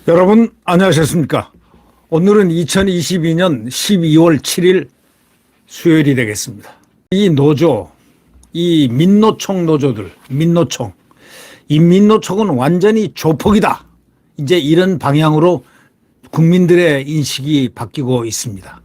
여러분 안녕하셨습니까? 오늘은 2022년 12월 7일 수요일이 되겠습니다. 이 노조, 이 민노총 노조들, 민노총. 이 민노총은 완전히 조폭이다. 이제 이런 방향으로 국민들의 인식이 바뀌고 있습니다.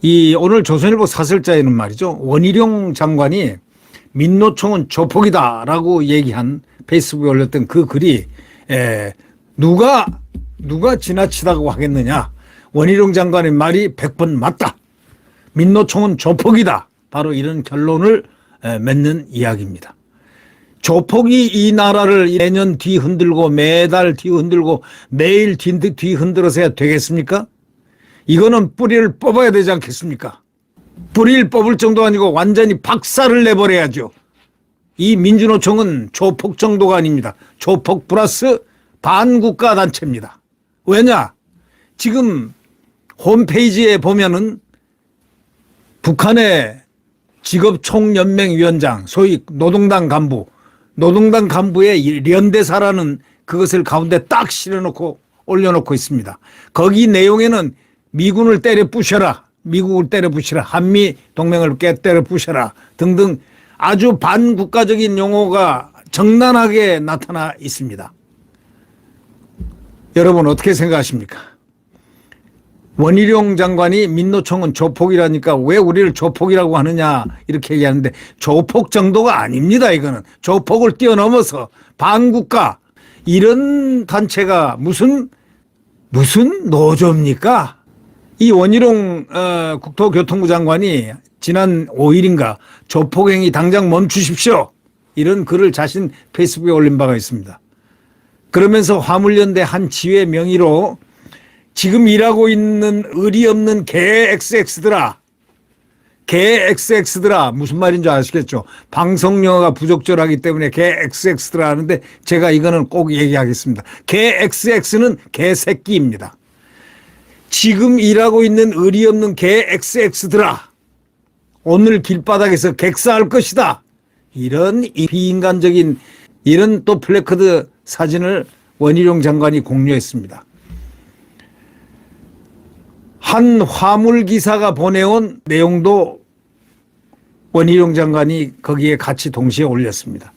이 오늘 조선일보 사설자에는 말이죠. 원희룡 장관이 민노총은 조폭이다라고 얘기한 페이스북에 올렸던 그 글이 누가 지나치다고 하겠느냐. 원희룡 장관의 말이 100번 맞다. 민노총은 조폭이다. 바로 이런 결론을 맺는 이야기입니다. 조폭이 이 나라를 매년 뒤흔들고 매달 뒤흔들고 매일 뒤흔들어서야 되겠습니까? 이거는 뿌리를 뽑아야 되지 않겠습니까? 뿌리를 뽑을 정도 아니고 완전히 박살을 내버려야죠. 이 민주노총은 조폭 정도가 아닙니다. 조폭 플러스 반국가 단체입니다. 왜냐? 지금 홈페이지에 보면은 북한의 직업총연맹위원장, 소위 노동당 간부의 연대사라는 그것을 가운데 딱 실어놓고 올려놓고 있습니다. 거기 내용에는 미군을 때려 부셔라, 미국을 때려 부셔라, 한미 동맹을 때려 부셔라 등등 아주 반국가적인 용어가 적나라하게 나타나 있습니다. 여러분 어떻게 생각하십니까? 원희룡 장관이 민노총은 조폭이라니까 왜 우리를 조폭이라고 하느냐 이렇게 얘기하는데 조폭 정도가 아닙니다. 이거는 조폭을 뛰어넘어서 반국가 이런 단체가 무슨 노조입니까? 이 원희룡 국토교통부 장관이 지난 5일인가 조폭행위 당장 멈추십시오 이런 글을 자신 페이스북에 올린 바가 있습니다. 그러면서 화물연대 한 지회 명의로 지금 일하고 있는 의리 없는 개 XX들아 무슨 말인 줄 아시겠죠? 방송 용어가 부적절하기 때문에 개 XX들아 하는데 제가 이거는 꼭 얘기하겠습니다. 개 XX는 개새끼입니다. 지금 일하고 있는 의리 없는 개 XX들아 오늘 길바닥에서 객사할 것이다. 이런 비인간적인 이런 또 플래카드 사진을 원희룡 장관이 공유했습니다. 한 화물기사가 보내온 내용도 원희룡 장관이 거기에 같이 동시에 올렸습니다.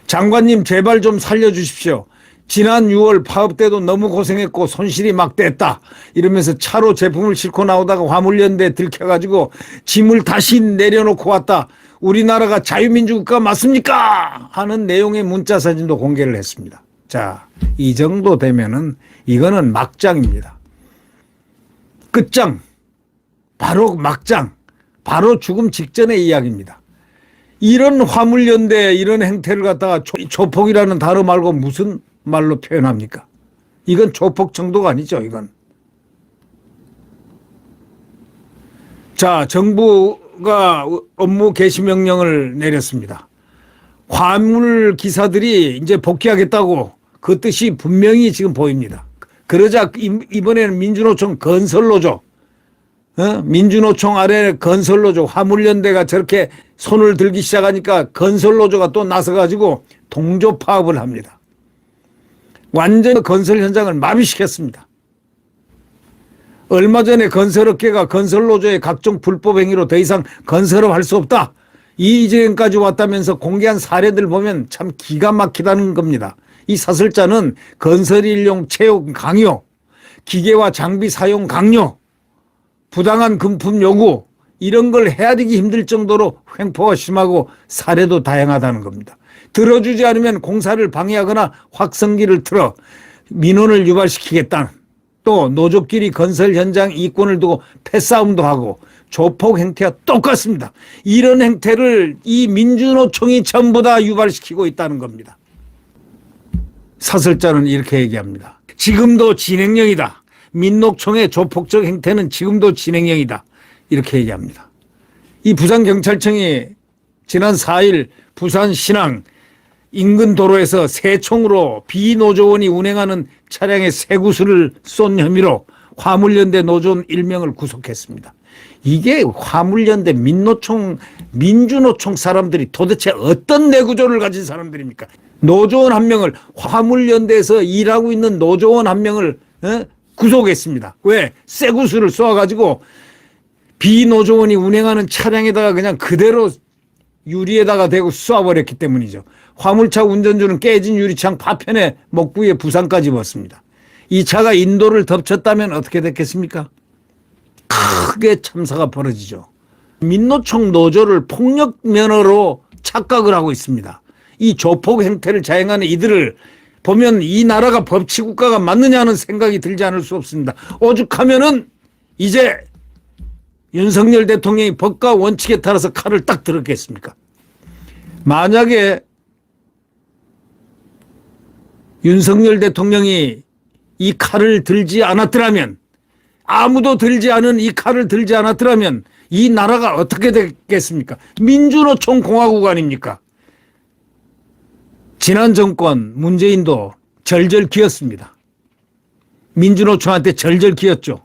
장관님 제발 좀 살려주십시오. 지난 6월 파업 때도 너무 고생했고 손실이 막대했다. 이러면서 차로 제품을 싣고 나오다가 화물연대에 들켜가지고 짐을 다시 내려놓고 왔다. 우리나라가 자유민주국가 맞습니까? 하는 내용의 문자 사진도 공개를 했습니다. 자, 이 정도 되면은 이거는 막장입니다. 끝장, 바로 막장, 바로 죽음 직전의 이야기입니다. 이런 화물연대 이런 행태를 갖다가 조폭이라는 단어 말고 무슨 말로 표현합니까? 이건 조폭 정도가 아니죠, 이건. 자, 정부가 업무 개시 명령을 내렸습니다. 화물 기사들이 이제 복귀하겠다고 그 뜻이 분명히 지금 보입니다. 그러자 이번에는 민주노총 건설노조, 민주노총 아래 건설노조, 화물연대가 저렇게 손을 들기 시작하니까 건설노조가 또 나서가지고 동조 파업을 합니다. 완전히 건설 현장을 마비시켰습니다. 얼마 전에 건설업계가 건설노조의 각종 불법 행위로 더 이상 건설업 할 수 없다. 이 지경까지 왔다면서 공개한 사례들 보면 참 기가 막히다는 겁니다. 이 사설자는 건설인력 채용 강요, 기계와 장비 사용 강요, 부당한 금품 요구 이런 걸 헤아리기 힘들 정도로 횡포가 심하고 사례도 다양하다는 겁니다. 들어주지 않으면 공사를 방해하거나 확성기를 틀어 민원을 유발시키겠다. 또 노조끼리 건설 현장 이권을 두고 패싸움도 하고 조폭 행태와 똑같습니다. 이런 행태를 이 민주노총이 전부 다 유발시키고 있다는 겁니다. 사설자는 이렇게 얘기합니다. 지금도 진행형이다. 민노총의 조폭적 행태는 지금도 진행형이다. 이렇게 얘기합니다. 이 부산경찰청이 지난 4일 부산 신항 인근 도로에서 새 총으로 비노조원이 운행하는 차량에 쇠구슬을 쏜 혐의로 화물연대 노조원 1명을 구속했습니다. 이게 화물연대 민주노총 사람들이 도대체 어떤 내구조를 가진 사람들입니까? 노조원 한 명을 화물연대에서 일하고 있는 노조원 한 명을 구속했습니다. 왜? 쇠구슬을 쏘아가지고 비노조원이 운행하는 차량에다가 그냥 그대로 유리에다가 대고 쏘아버렸기 때문이죠. 화물차 운전주는 깨진 유리창 파편에 목부에 부상까지 입었습니다. 이 차가 인도를 덮쳤다면 어떻게 됐겠습니까? 크게 참사가 벌어지죠. 민노총 노조를 폭력 면허로 착각을 하고 있습니다. 이 조폭 행태를 자행하는 이들을 보면 이 나라가 법치국가가 맞느냐 하는 생각이 들지 않을 수 없습니다. 오죽하면은 이제 윤석열 대통령이 법과 원칙에 따라서 칼을 딱 들었겠습니까? 만약에 윤석열 대통령이 이 칼을 들지 않았더라면, 아무도 들지 않은 이 칼을 들지 않았더라면 이 나라가 어떻게 됐겠습니까? 민주노총 공화국 아닙니까? 지난 정권 문재인도 절절 기었습니다. 민주노총한테 절절 기었죠.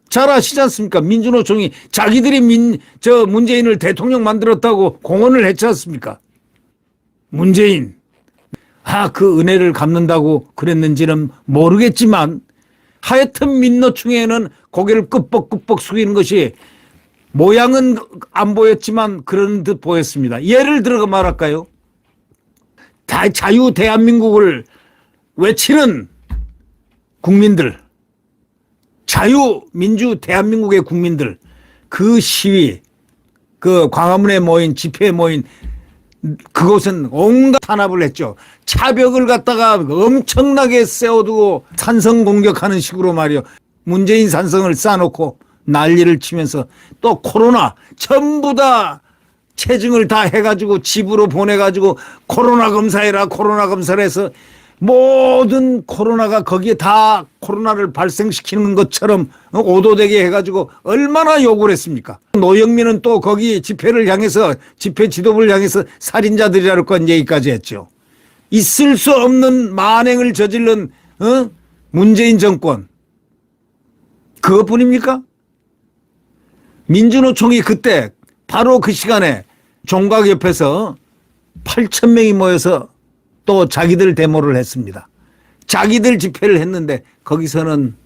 잘 아시지 않습니까? 민주노총이 자기들이 문재인을 대통령 만들었다고 공언을 했지 않습니까? 문재인. 그 은혜를 갚는다고 그랬는지는 모르겠지만 하여튼 민노총에는 고개를 끄뻑끄뻑 숙이는 것이 모양은 안 보였지만 그런 듯 보였습니다. 예를 들어 말할까요? 자유 대한민국을 외치는 국민들, 자유민주 대한민국의 국민들, 그 시위, 그 광화문에 모인 집회에 모인 그곳은 온갖 탄압을 했죠. 차벽을 갖다가 엄청나게 세워두고 산성 공격하는 식으로 말이요. 문재인 산성을 쌓아놓고 난리를 치면서 또 코로나 전부 다 체증을 다 해가지고 집으로 보내가지고 코로나 검사해라 코로나 검사를 해서 모든 코로나가 거기에 다 코로나를 발생시키는 것처럼 오도되게 해가지고 얼마나 욕을 했습니까? 노영민은 또 거기 집회를 향해서 집회 지도부를 향해서 살인자들이라고 건 얘기까지 했죠. 있을 수 없는 만행을 저지른 문재인 정권 그것뿐입니까? 민주노총이 그때 바로 그 시간에 종각 옆에서 8,000명이 모여서 또 자기들 데모를 했습니다. 자기들 집회를 했는데 거기서는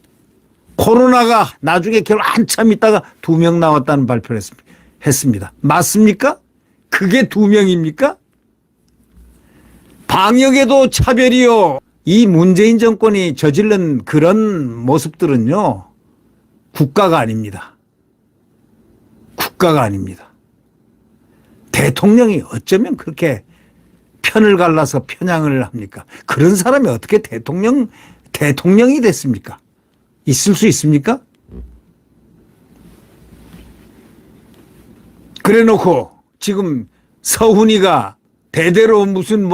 코로나가 나중에 결국 한참 있다가 2명 나왔다는 발표를 했습니다. 맞습니까? 그게 2명입니까? 방역에도 차별이요. 이 문재인 정권이 저지른 그런 모습들은요. 국가가 아닙니다. 국가가 아닙니다. 대통령이 어쩌면 그렇게 편을 갈라서 편향을 합니까? 그런 사람이 어떻게 대통령이 됐습니까? 있을 수 있습니까? 그래 놓고 지금 서훈이가 대대로 무슨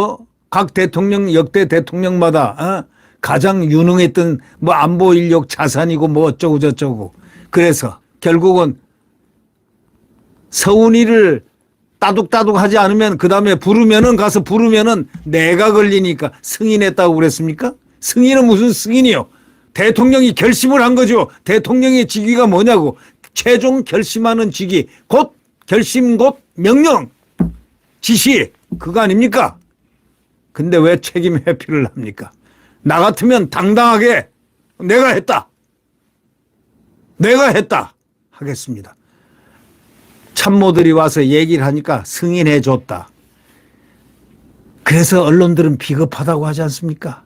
각 대통령 역대 대통령마다 가장 유능했던 안보 인력 자산이고 어쩌고 저쩌고 그래서 결국은 서훈이를 따둑따둑 하지 않으면 그 다음에 가서 부르면은 내가 걸리니까 승인했다고 그랬습니까? 승인은 무슨 승인이요? 대통령이 결심을 한 거죠. 대통령의 직위가 뭐냐고. 최종 결심하는 직위. 곧 결심 곧 명령. 지시. 그거 아닙니까? 근데 왜 책임 회피를 합니까? 나 같으면 당당하게 내가 했다 하겠습니다. 참모들이 와서 얘기를 하니까 승인해 줬다. 그래서 언론들은 비겁하다고 하지 않습니까?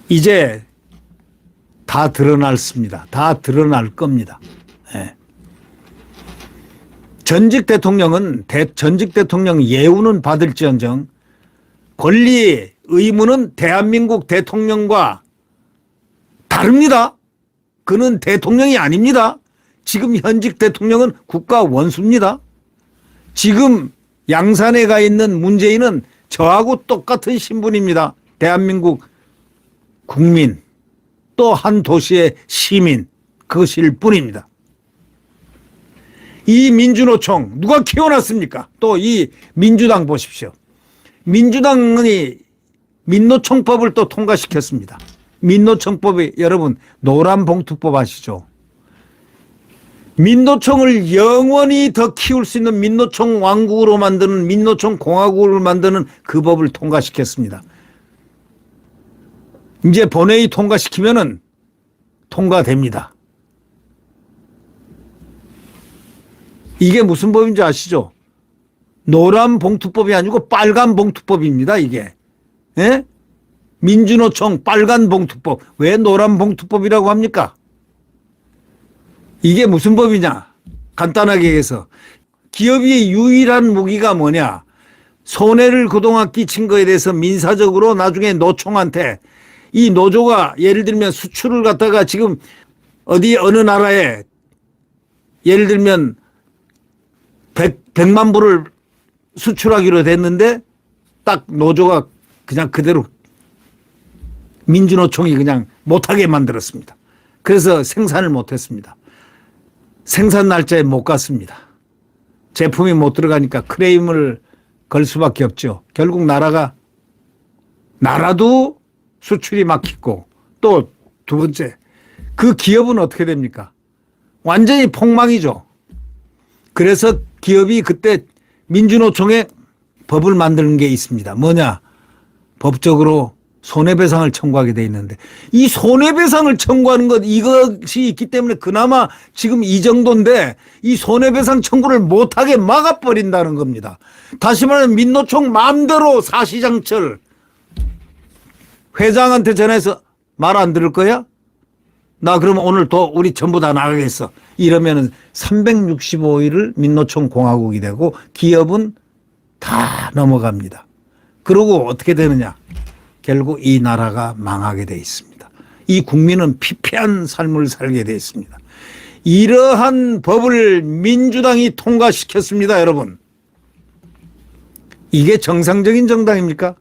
이제 다 드러났습니다. 다 드러날 겁니다. 네. 전직 대통령 예우는 받을지언정 권리 의무는 대한민국 대통령과 다릅니다. 그는 대통령이 아닙니다. 지금 현직 대통령은 국가 원수입니다. 지금 양산에 가 있는 문재인은 저하고 똑같은 신분입니다. 대한민국 국민 또 한 도시의 시민 그것일 뿐입니다. 이 민주노총 누가 키워놨습니까? 또 이 민주당 보십시오. 민주당이 민노총법을 또 통과시켰습니다. 민노총법이 여러분 노란봉투법 아시죠? 민노총을 영원히 더 키울 수 있는 민노총 왕국으로 만드는 민노총 공화국을 만드는 그 법을 통과시켰습니다. 이제 본회의 통과시키면은 통과됩니다. 이게 무슨 법인지 아시죠? 노란 봉투법이 아니고 빨간 봉투법입니다, 이게. 예? 민주노총 빨간 봉투법. 왜 노란 봉투법이라고 합니까? 이게 무슨 법이냐? 간단하게 얘기해서 기업의 유일한 무기가 뭐냐? 손해를 그동안 끼친 거에 대해서 민사적으로 나중에 노총한테 이 노조가 예를 들면 수출을 갖다가 지금 어디 어느 나라에 예를 들면 100만 불을 수출하기로 됐는데 딱 노조가 그냥 그대로 민주노총이 그냥 못하게 만들었습니다. 그래서 생산을 못했습니다. 생산 날짜에 못 갔습니다. 제품이 못 들어가니까 크레임을 걸 수밖에 없죠. 결국 나라도 수출이 막히고 또 두 번째 그 기업은 어떻게 됩니까? 완전히 폭망이죠. 그래서 기업이 그때 민주노총에 법을 만드는 게 있습니다. 뭐냐? 법적으로 손해배상을 청구하게 돼 있는데 이 손해배상을 청구하는 것 이것이 있기 때문에 그나마 지금 이 정도인데 이 손해배상 청구를 못하게 막아버린다는 겁니다. 다시 말하면 민노총 마음대로 사시장철 회장한테 전해서 말 안 들을 거야? 나 그러면 오늘 우리 전부 다 나가겠어. 이러면은 365일을 민노총 공화국이 되고 기업은 다 넘어갑니다. 그러고 어떻게 되느냐? 결국 이 나라가 망하게 돼 있습니다. 이 국민은 피폐한 삶을 살게 돼 있습니다. 이러한 법을 민주당이 통과시켰습니다, 여러분. 이게 정상적인 정당입니까?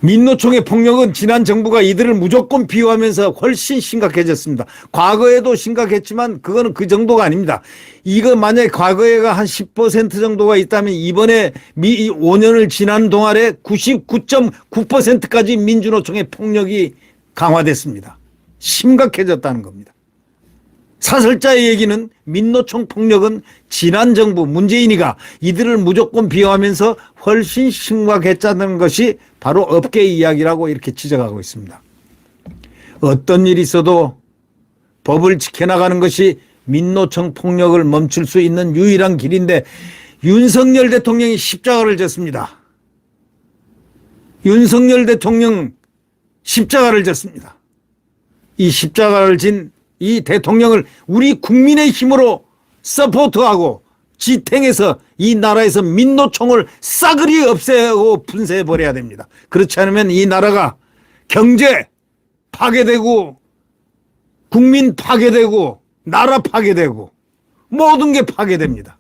민노총의 폭력은 지난 정부가 이들을 무조건 비호하면서 훨씬 심각해졌습니다. 과거에도 심각했지만 그거는 그 정도가 아닙니다. 이거 만약에 과거에가 한 10% 정도가 있다면 이번에 5년을 지난 동안에 99.9%까지 민주노총의 폭력이 강화됐습니다. 심각해졌다는 겁니다. 사설자의 얘기는 민노총 폭력은 지난 정부 문재인이가 이들을 무조건 비호하면서 훨씬 심각했다는 것이 바로 업계 이야기라고 이렇게 지적하고 있습니다. 어떤 일이 있어도 법을 지켜나가는 것이 민노총 폭력을 멈출 수 있는 유일한 길인데 윤석열 대통령이 십자가를 졌습니다. 윤석열 대통령 십자가를 졌습니다. 이 십자가를 진 이 대통령을 우리 국민의 힘으로 서포트하고 지탱해서 이 나라에서 민노총을 싸그리 없애고 분쇄해버려야 됩니다. 그렇지 않으면 이 나라가 경제 파괴되고 국민 파괴되고 나라 파괴되고 모든 게 파괴됩니다.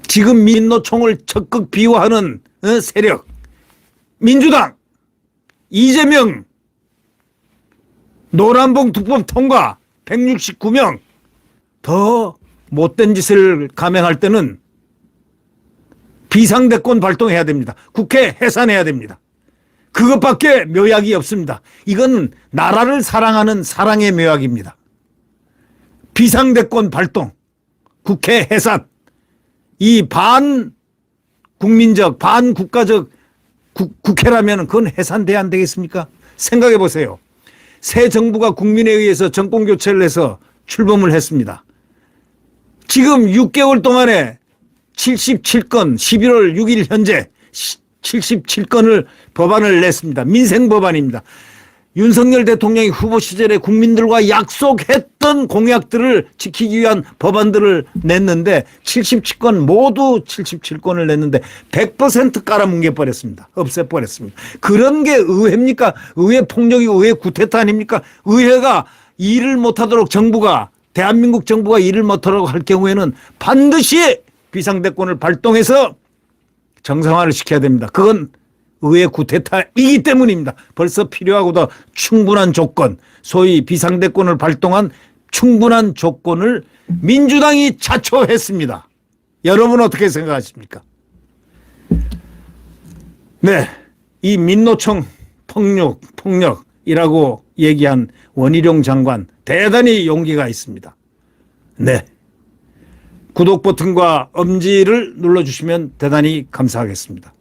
지금 민노총을 적극 비호하는 세력 민주당 이재명 노란봉투법 통과 169명 더 못된 짓을 감행할 때는 비상대권 발동해야 됩니다. 국회 해산해야 됩니다. 그것밖에 묘약이 없습니다. 이건 나라를 사랑하는 사랑의 묘약입니다. 비상대권 발동, 국회 해산, 이 반국민적, 반국가적 국회라면 그건 해산돼야 안 되겠습니까? 생각해 보세요. 새 정부가 국민에 의해서 정권교체를 해서 출범을 했습니다. 지금 6개월 동안에 77건 11월 6일 현재 77건을 법안을 냈습니다. 민생법안입니다. 윤석열 대통령이 후보 시절에 국민들과 약속했던 공약들을 지키기 위한 법안들을 냈는데 77건 모두 77건을 냈는데 100% 깔아뭉개버렸습니다. 없애버렸습니다. 그런 게 의회입니까? 의회 폭력이 의회 구태타 아닙니까? 의회가 일을 못하도록 정부가 대한민국 정부가 일을 못하도록 할 경우에는 반드시 비상대권을 발동해서 정상화를 시켜야 됩니다. 그건 의회 구태타이기 때문입니다. 벌써 필요하고도 충분한 조건, 소위 비상대권을 발동한 충분한 조건을 민주당이 자초했습니다. 여러분 어떻게 생각하십니까? 네, 이 민노총 폭력이라고 얘기한 원희룡 장관 대단히 용기가 있습니다. 네. 구독 버튼과 엄지를 눌러주시면 대단히 감사하겠습니다.